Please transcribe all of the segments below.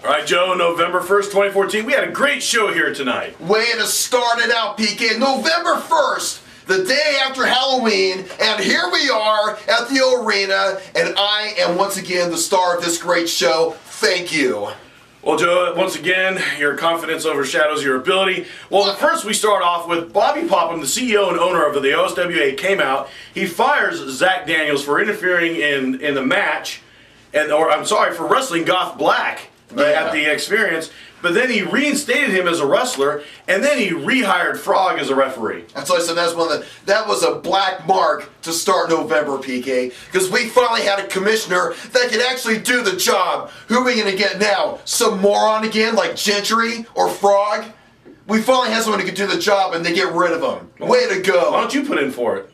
All right, Joe, November 1st, 2014, we had a great show here tonight. Way to start it out, PK. November 1st, the day after Halloween, and here we are at the arena, and I am once again the star of this great show. Thank you. Well, Joe, once again, your confidence overshadows your ability. Well, first we start off with Bobby Popham, the CEO and owner of the OSWA, came out. He fires Zach Daniels for interfering in the match, for wrestling Goth Black at the Experience. But then he reinstated him as a wrestler, and then he rehired Frog as a referee. That's why I said that was a black mark to start November, PK, because we finally had a commissioner that could actually do the job. Who are we going to get now? Some moron again, like Gentry or Frog? We finally had someone who could do the job, and they get rid of him. Way to go. Why don't you put in for it?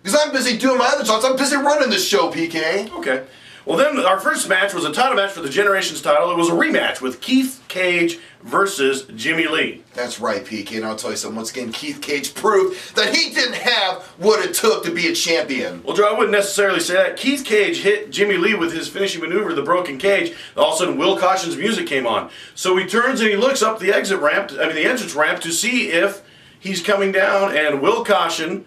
Because I'm busy doing my other jobs. I'm busy running this show, PK. Okay. Well, then our first match was a title match for the Generations title. It was a rematch with Keith Cage versus Jimmy Lee. That's right, PK, and I'll tell you something. Once again, Keith Cage proved that he didn't have what it took to be a champion. Well, Joe, I wouldn't necessarily say that. Keith Cage hit Jimmy Lee with his finishing maneuver, the broken cage. All of a sudden, Will Caution's music came on. So he turns and he looks up the entrance ramp to see if he's coming down, and Will Caution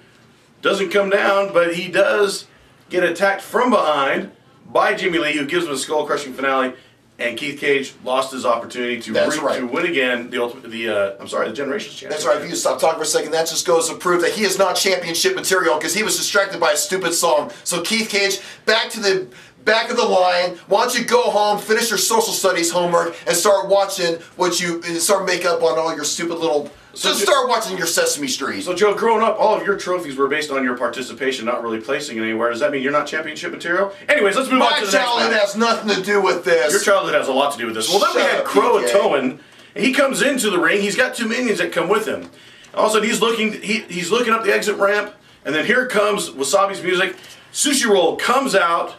doesn't come down, but he does get attacked from behind by Jimmy Lee, who gives him a skull-crushing finale, and Keith Cage lost his opportunity to win again the Generations Championship. That's right. If you stop talking for a second, that just goes to prove that he is not championship material because he was distracted by a stupid song. So Keith Cage, back to the back of the line. Why don't you go home, finish your social studies homework, and start watching start make up on all your stupid little. Start watching your Sesame Street. So, Joe, growing up, all of your trophies were based on your participation, not really placing it anywhere. Does that mean you're not championship material? Anyways, let's move on to the next one. My childhood has nothing to do with this. Your childhood has a lot to do with this. Well, then we had Croatoan. He comes into the ring. He's got two minions that come with him. All of a sudden, he's looking up the exit ramp, and then here comes Wasabi's music. Sushi Roll comes out,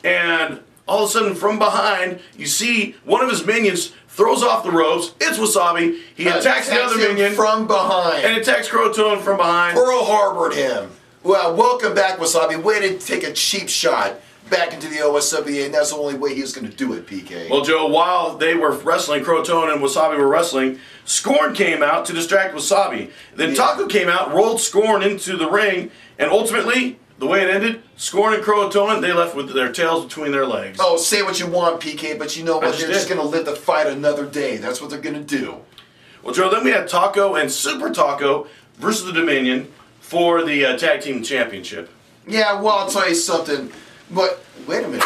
and all of a sudden, from behind, you see one of his minions throws off the ropes. It's Wasabi. He attacks the other minion from behind. And attacks Croatoan from behind. Pearl Harbored him. Well, welcome back, Wasabi. Way to take a cheap shot back into the OSWA, and that's the only way he was going to do it, PK. Well, Joe, while they were wrestling, Croatoan and Wasabi were wrestling, Scorn came out to distract Wasabi. Then Taco came out, rolled Scorn into the ring, and ultimately, the way it ended, Scorn and Croatoan, they left with their tails between their legs. Oh, say what you want, PK, but you know what? They're just going to live the fight another day. That's what they're going to do. Well, Joe, then we had Taco and Super Taco versus the Dominion for the Tag Team Championship. Yeah, well, I'll tell you something. But, wait a minute.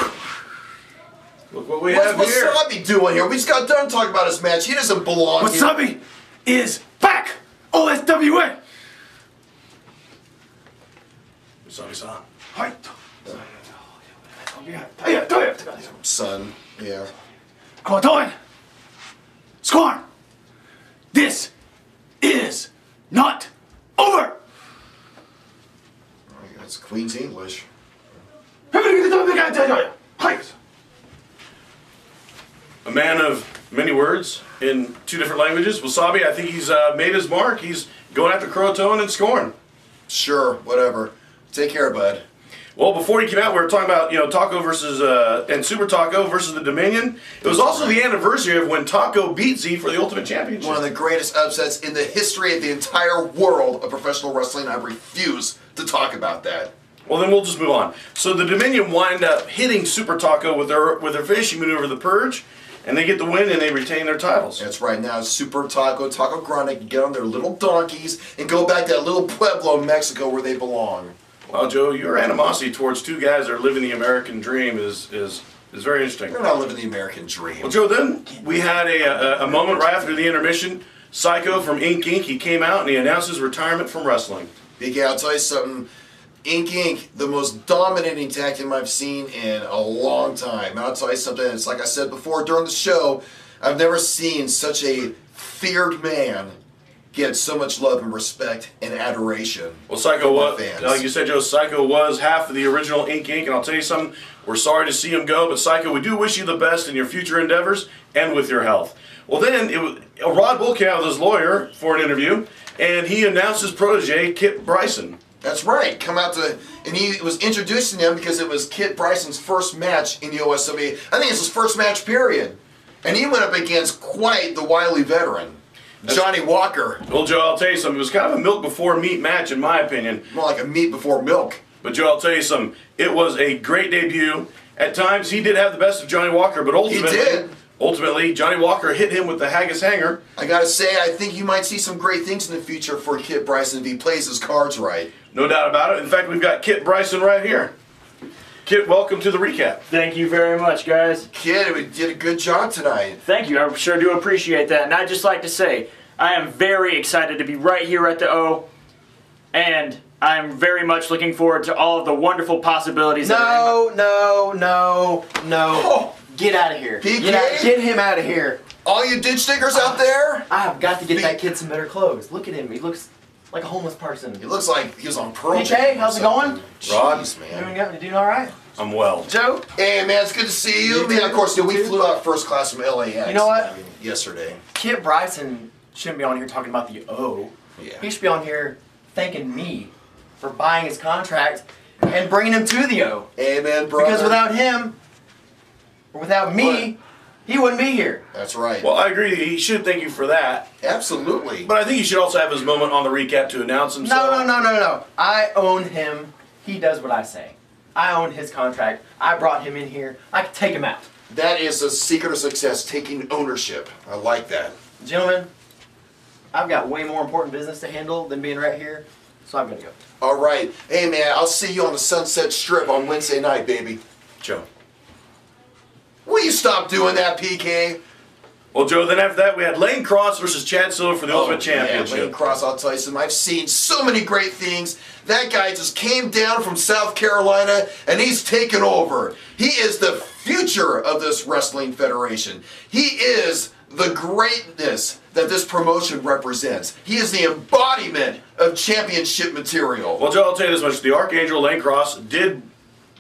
Look what we have here. What's Wasabi doing here? We just got done talking about his match. He doesn't belong here. Wasabi is back! OSWA! Wasabi-san. Hi. Son, yeah. Croatoan! Scorn! This is not over! That's Queen's English. A man of many words in two different languages. Wasabi, I think he's made his mark. He's going after Croatoan and Scorn. Sure, whatever. Take care, bud. Well, before he came out, we were talking about Taco versus and Super Taco versus the Dominion. It was also the anniversary of when Taco beat Z for the Ultimate Championship. One of the greatest upsets in the history of the entire world of professional wrestling. I refuse to talk about that. Well, then we'll just move on. So the Dominion wind up hitting Super Taco with their finishing maneuver, the Purge, and they get the win and they retain their titles. That's right. Now Super Taco, Taco Grande can get on their little donkeys and go back to that little pueblo in Mexico where they belong. Well, Joe, your animosity towards two guys that are living the American dream is very interesting. They're not living the American dream. Well, Joe, then we had a moment right after the intermission. Psycho from Inc. He came out and he announced his retirement from wrestling. Big, I'll tell you something. Inc., the most dominating tag team I've seen in a long time. And I'll tell you something, it's like I said before during the show, I've never seen such a feared man get so much love and respect and adoration. Well, Psycho was, like you said, Joe, Psycho was half of the original Inc., and I'll tell you something, we're sorry to see him go, but Psycho, we do wish you the best in your future endeavors and with your health. Well, then, Rod Bull came out with his lawyer for an interview, and he announced his protege, Kit Bryson. That's right. And he was introducing him because it was Kit Bryson's first match in the OSWA. I think it's his first match, period. And he went up against quite the wily veteran, Johnny Walker. Well, Joe, I'll tell you something. It was kind of a milk before meat match, in my opinion. More like a meat before milk. But, Joe, I'll tell you something. It was a great debut. At times, he did have the best of Johnny Walker, but ultimately, Johnny Walker hit him with the haggis hanger. I gotta say, I think you might see some great things in the future for Kit Bryson if he plays his cards right. No doubt about it. In fact, we've got Kit Bryson right here. Kit, welcome to the recap. Thank you very much, guys. Kit, we did a good job tonight. Thank you. I sure do appreciate that. And I'd just like to say, I am very excited to be right here at the O, and I'm very much looking forward to all of the wonderful possibilities. No. Get out of here. PK? Get him out of here. All you ditch diggers out there? I have got to get that kid some better clothes. Look at him. He looks like a homeless person. He looks like he was on Pearl PK, Jam or how's it something. going? Rod? Jeez, You man. doing all right? I'm well. Joe? Hey, man, it's good to see you. You Man, too. of course, we You flew out first class from LAX. You know what? Yesterday. Kit Bryson shouldn't be on here talking about the O. Yeah. He should be on here thanking me for buying his contract and bringing him to the O. Amen, brother. Because without him, or without me, he wouldn't be here. That's right. Well, I agree. He should thank you for that. Absolutely. But I think he should also have his moment on the recap to announce himself. No. I own him. He does what I say. I own his contract. I brought him in here. I can take him out. That is the secret of success, taking ownership. I like that. Gentlemen, I've got way more important business to handle than being right here, so I'm going to go. All right. Hey, man, I'll see you on the Sunset Strip on Wednesday night, baby. Joe. Will you stop doing that, PK? Well, Joe, then after that, we had Lane Cross versus Chad Silver for the Ultimate Yeah, Championship. Lane Cross, I'll tell you something. I've seen so many great things. That guy just came down from South Carolina, and he's taken over. He is the future of this wrestling federation. He is the greatness that this promotion represents. He is the embodiment of championship material. Well, Joe, I'll tell you this much. The Archangel Lane Cross did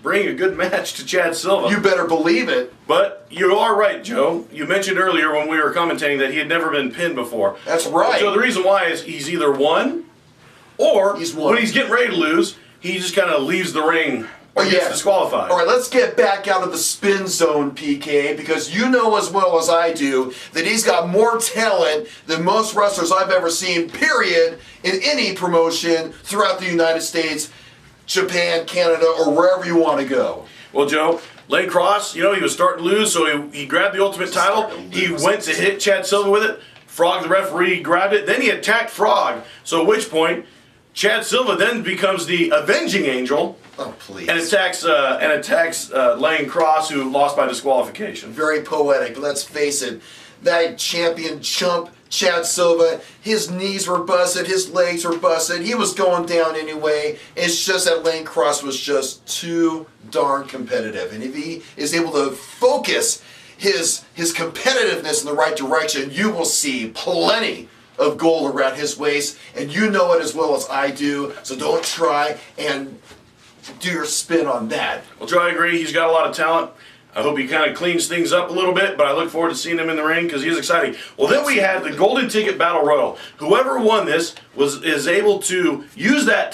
bring a good match to Chad Silva. You better believe it. But you are right, Joe. You mentioned earlier when we were commentating that he had never been pinned before. That's right. So the reason why is he's either won, or He's won. when he's getting ready to lose, he just kind of leaves the ring or gets disqualified. All right, let's get back out of the spin zone, PK, because you know as well as I do that he's got more talent than most wrestlers I've ever seen, period, in any promotion throughout the United States, Japan, Canada, or wherever you want to go. Well, Joe, Lane Cross, he was starting to lose, so he grabbed the Ultimate title. He went to hit Chad Silva with it. Frog, the referee, grabbed it. Then he attacked Frog. So at which point, Chad Silva then becomes the Avenging Angel. Oh, please. And attacks Lane Cross, who lost by disqualification. Very poetic, but let's face it, that champion chump, Chad Silva, his knees were busted, his legs were busted, he was going down anyway. It's just that Lane Cross was just too darn competitive. And if he is able to focus his competitiveness in the right direction, you will see plenty of gold around his waist, and you know it as well as I do, so don't try and do your spin on that. Well, Joe, I agree. He's got a lot of talent. I hope he kind of cleans things up a little bit, but I look forward to seeing him in the ring because he is exciting. Well, then we had the Golden Ticket Battle Royal. Whoever won this is able to use that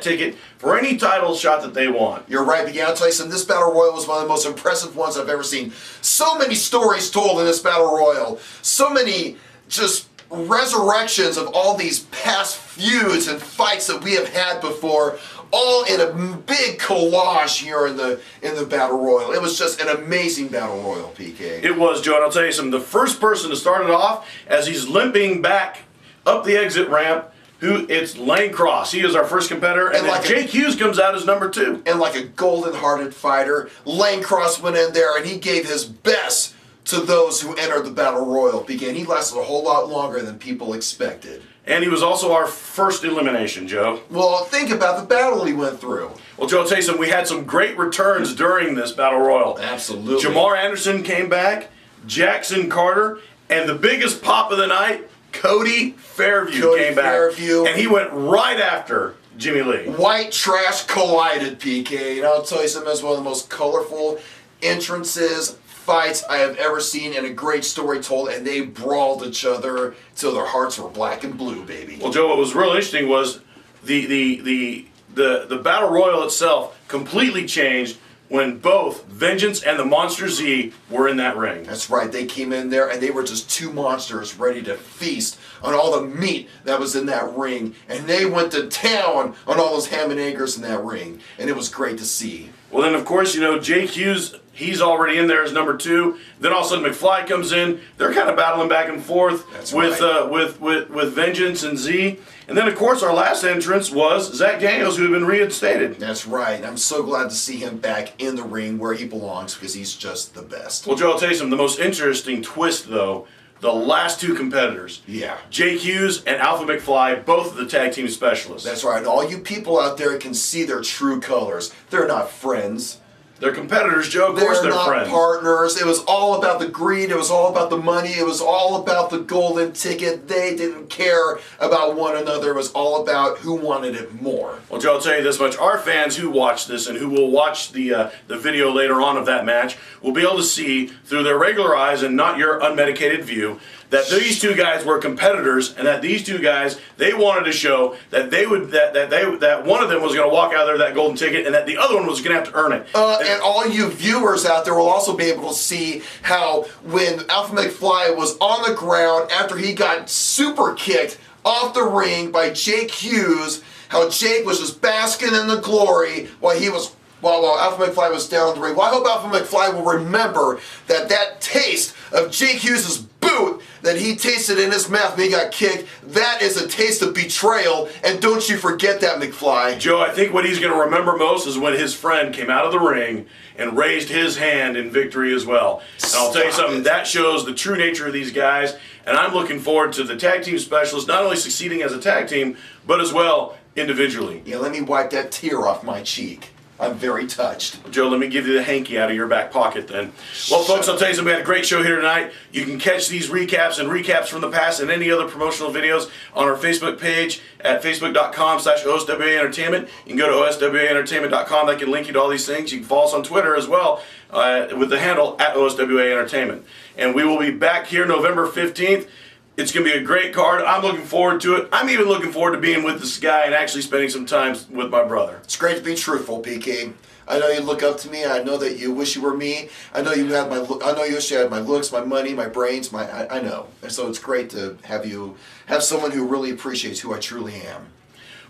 ticket for any title shot that they want. You're right, but I'll tell you something, this Battle Royal was one of the most impressive ones I've ever seen. So many stories told in this Battle Royal. So many just resurrections of all these past feuds and fights that we have had before, all in a big collage here in the Battle Royal. It was just an amazing Battle Royal, PK. It was, Joe, and I'll tell you something. The first person to start it off, as he's limping back up the exit ramp, it's Lane Cross. He is our first competitor, and then Jake Hughes comes out as number 2. And like a golden-hearted fighter, Lane Cross went in there and he gave his best to those who entered the Battle Royal. He lasted a whole lot longer than people expected. And he was also our first elimination, Joe. Well, think about the battle he went through. Well, Joe, I'll tell you something. We had some great returns during this Battle Royal. Absolutely. Jamar Anderson came back, Jackson Carter, and the biggest pop of the night, Cody Fairview came back. And he went right after Jimmy Lee. White trash collided, PK. And I'll tell you something, that's one of the most colorful entrances, fights I have ever seen, and a great story told, and they brawled each other till their hearts were black and blue, baby. Well, Joe, what was real interesting was the Battle Royal itself completely changed when both Vengeance and the Monster Z were in that ring. That's right. They came in there and they were just two monsters ready to feast on all the meat that was in that ring. And they went to town on all those ham and eggers in that ring. And it was great to see. Well, then, of course, you know, Jake Hughes, he's already in there as number 2. Then all of a sudden McFly comes in. They're kind of battling back and forth with Vengeance and Z. And then, of course, our last entrance was Zach Daniels, who had been reinstated. That's right. I'm so glad to see him back in the ring where he belongs because he's just the best. Well, Joe, I'll tell you something. The most interesting twist, though, the last 2 competitors. Yeah. Jake Hughes and Alpha McFly, both of the tag team specialists. That's right. All you people out there can see their true colors. They're not friends. They're competitors, Joe. Of course they're not friends. Partners. It was all about the greed. It was all about the money. It was all about the golden ticket. They didn't care about one another. It was all about who wanted it more. Well, Joe, I'll tell you this much. Our fans who watch this and who will watch the video later on of that match will be able to see through their regular eyes and not your unmedicated view that these 2 guys were competitors, and that these 2 guys, they wanted to show that they would that one of them was going to walk out there with that golden ticket, and that the other one was going to have to earn it. And all you viewers out there will also be able to see how when Alpha McFly was on the ground after he got super kicked off the ring by Jake Hughes, how Jake was just basking in the glory while Alpha McFly was down the ring. Well, I hope Alpha McFly will remember that taste of Jake Hughes' boot that he tasted in his mouth when he got kicked, that is a taste of betrayal, and don't you forget that, McFly. Joe, I think what he's going to remember most is when his friend came out of the ring and raised his hand in victory as well. And I'll tell you something, that shows the true nature of these guys, and I'm looking forward to the tag team specialists not only succeeding as a tag team, but as well individually. Yeah, let me wipe that tear off my cheek. I'm very touched. Joe, let me give you the hanky out of your back pocket then. Well, folks, I'll tell you something. We had a great show here tonight. You can catch these recaps and recaps from the past and any other promotional videos on our Facebook page at facebook.com/OSWA Entertainment. You can go to OSWAentertainment.com. That can link you to all these things. You can follow us on Twitter as well with the handle at OSWA Entertainment. And we will be back here November 15th. It's going to be a great card. I'm looking forward to it. I'm even looking forward to being with this guy and actually spending some time with my brother. It's great to be truthful, PK. I know you look up to me. I know that you wish you were me. I know you had I know you wish you had my looks, my money, my brains. I know. And so it's great to have someone who really appreciates who I truly am.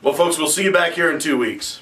Well, folks, we'll see you back here in 2 weeks.